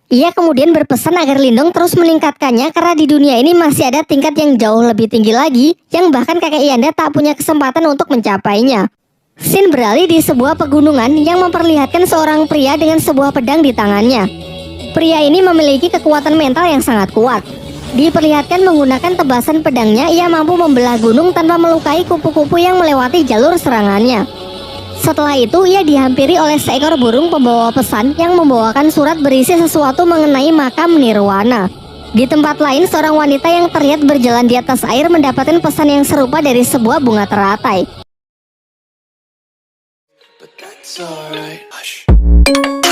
Ia kemudian berpesan agar Lindong terus meningkatkannya karena di dunia ini masih ada tingkat yang jauh lebih tinggi lagi yang bahkan kakek Yanda tak punya kesempatan untuk mencapainya. Scene beralih di sebuah pegunungan yang memperlihatkan seorang pria dengan sebuah pedang di tangannya. Pria ini memiliki kekuatan mental yang sangat kuat. Diperlihatkan menggunakan tebasan pedangnya, ia mampu membelah gunung tanpa melukai kupu-kupu yang melewati jalur serangannya. Setelah itu, ia dihampiri oleh seekor burung pembawa pesan yang membawakan surat berisi sesuatu mengenai makam Nirwana. Di tempat lain, seorang wanita yang terlihat berjalan di atas air mendapatkan pesan yang serupa dari sebuah bunga teratai. But that's alright. Hush.